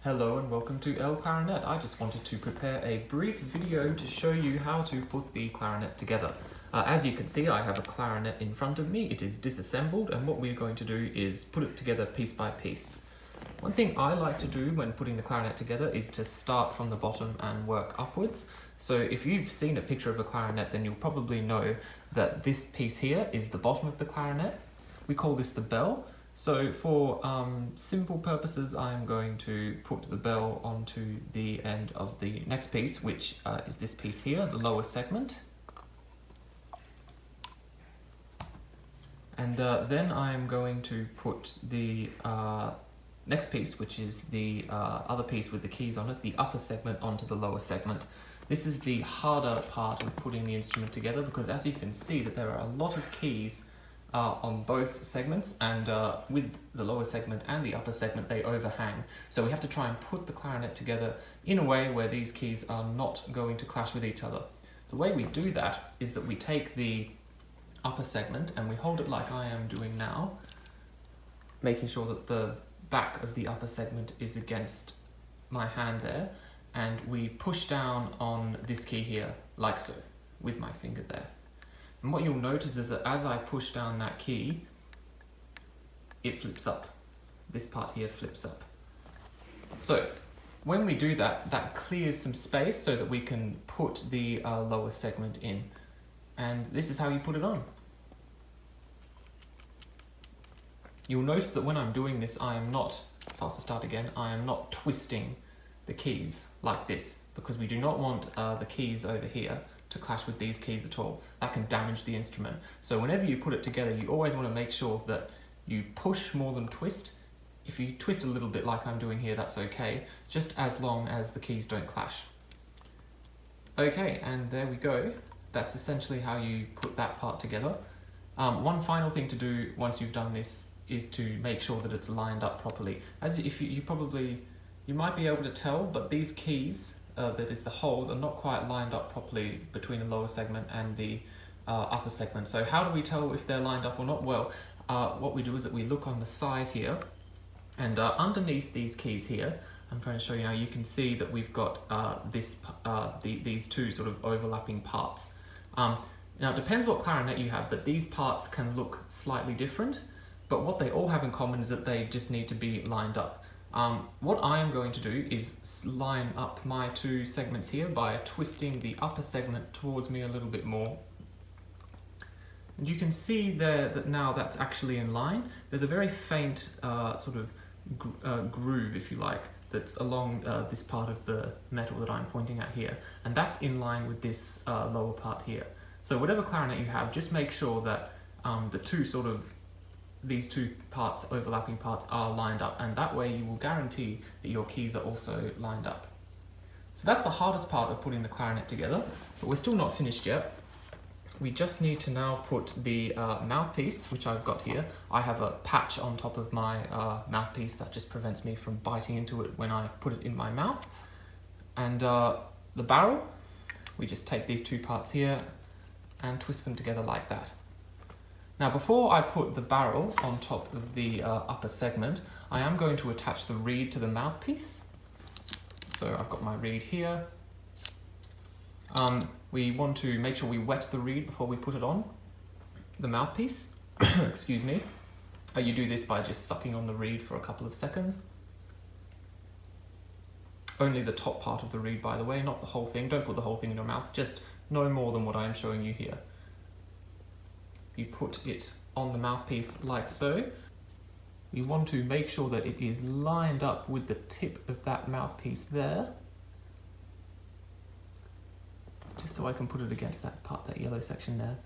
Hello and welcome to Clarinet. I just wanted to prepare a brief video to show you how to put the clarinet together. As you can see, I have a clarinet in front of me. It is disassembled, and what we're going to do is put it together piece by piece. One thing I like to do when putting the clarinet together is to start from the bottom and work upwards. So if you've seen a picture of a clarinet, then you'll probably know that this piece here is the bottom of the clarinet. We call this the bell. So for simple purposes, I'm going to put the bell onto the end of the next piece, which is this piece here, the lower segment. And then I'm going to put the next piece, which is the other piece with the keys on it, the upper segment onto the lower segment. This is the harder part of putting the instrument together because, as you can see, that there are a lot of keys on both segments, and with the lower segment and the upper segment they overhang. So we have to try and put the clarinet together in a way where these keys are not going to clash with each other. The way we do that is that we take the upper segment and we hold it like I am doing now, making sure that the back of the upper segment is against my hand there, and we push down on this key here like so with my finger there. And what you'll notice is that as I push down that key, it flips up. This part here flips up. So when we do that, that clears some space so that we can put the lower segment in. And this is how you put it on. You'll notice that when I'm doing this, I am not, faster start again, I am not twisting the keys like this, because we do not want the keys over here to clash with these keys at all. That can damage the instrument. So whenever you put it together, you always want to make sure that you push more than twist. If you twist a little bit like I'm doing here, that's okay, just as long as the keys don't clash. Okay, and there we go. That's essentially how you put that part together. One final thing to do once you've done this is to make sure that it's lined up properly. As if you might be able to tell, but these keys, that is the holes, are not quite lined up properly between the lower segment and the upper segment. So how do we tell if they're lined up or not? Well, what we do is that we look on the side here, and underneath these keys here, I'm trying to show you now, you can see that we've got these two sort of overlapping parts. Now it depends what clarinet you have, but these parts can look slightly different, but what they all have in common is that they just need to be lined up. What I am going to do is line up my two segments here by twisting the upper segment towards me a little bit more. And you can see there that now that's actually in line. There's a very faint sort of groove, if you like, that's along this part of the metal that I'm pointing at here. And that's in line with this lower part here. So whatever clarinet you have, just make sure that these two parts, overlapping parts, are lined up, and that way you will guarantee that your keys are also lined up. So that's the hardest part of putting the clarinet together, but we're still not finished yet. We just need to now put the mouthpiece, which I've got here. I have a patch on top of my mouthpiece that just prevents me from biting into it when I put it in my mouth. And the barrel, we just take these two parts here and twist them together like that. Now, before I put the barrel on top of the upper segment, I am going to attach the reed to the mouthpiece. So I've got my reed here. We want to make sure we wet the reed before we put it on the mouthpiece. Excuse me. You do this by just sucking on the reed for a couple of seconds. Only the top part of the reed, by the way, not the whole thing. Don't put the whole thing in your mouth, just no more than what I am showing you here. You put it on the mouthpiece like so. You want to make sure that it is lined up with the tip of that mouthpiece there. Just so I can put it against that part, that yellow section there.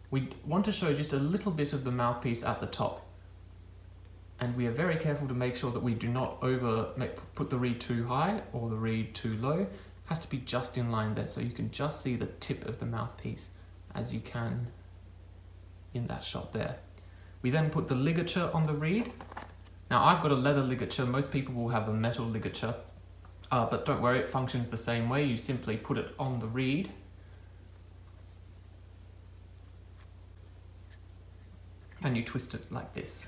We want to show just a little bit of the mouthpiece at the top. And we are very careful to make sure that we do not put the reed too high or the reed too low. It has to be just in line there, so you can just see the tip of the mouthpiece as you can in that shot there. We then put the ligature on the reed. Now I've got a leather ligature, most people will have a metal ligature, but don't worry, it functions the same way. You simply put it on the reed and you twist it like this.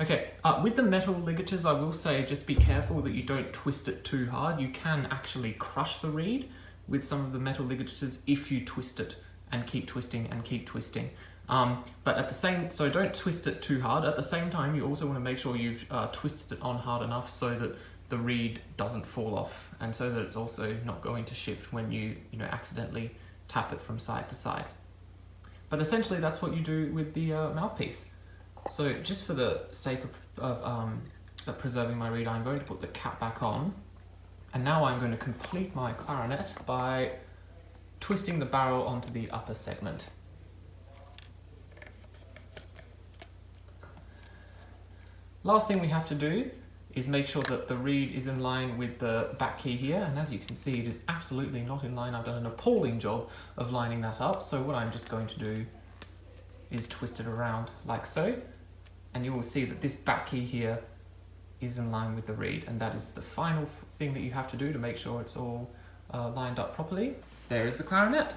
Okay, with the metal ligatures, I will say just be careful that you don't twist it too hard. You can actually crush the reed with some of the metal ligatures if you twist it and keep twisting and keep twisting. But at the same, so don't twist it too hard. At the same time, you also want to make sure you've twisted it on hard enough so that the reed doesn't fall off, and so that it's also not going to shift when you accidentally tap it from side to side. But essentially, that's what you do with the mouthpiece. So just for the sake of preserving my reed, I'm going to put the cap back on, and now I'm going to complete my clarinet by twisting the barrel onto the upper segment. Last thing we have to do is make sure that the reed is in line with the back key here, and as you can see, it is absolutely not in line. I've done an appalling job of lining that up, so what I'm just going to do is twist it around like so, and you will see that this back key here is in line with the reed, and that is the final thing that you have to do to make sure it's all lined up properly. There is the clarinet.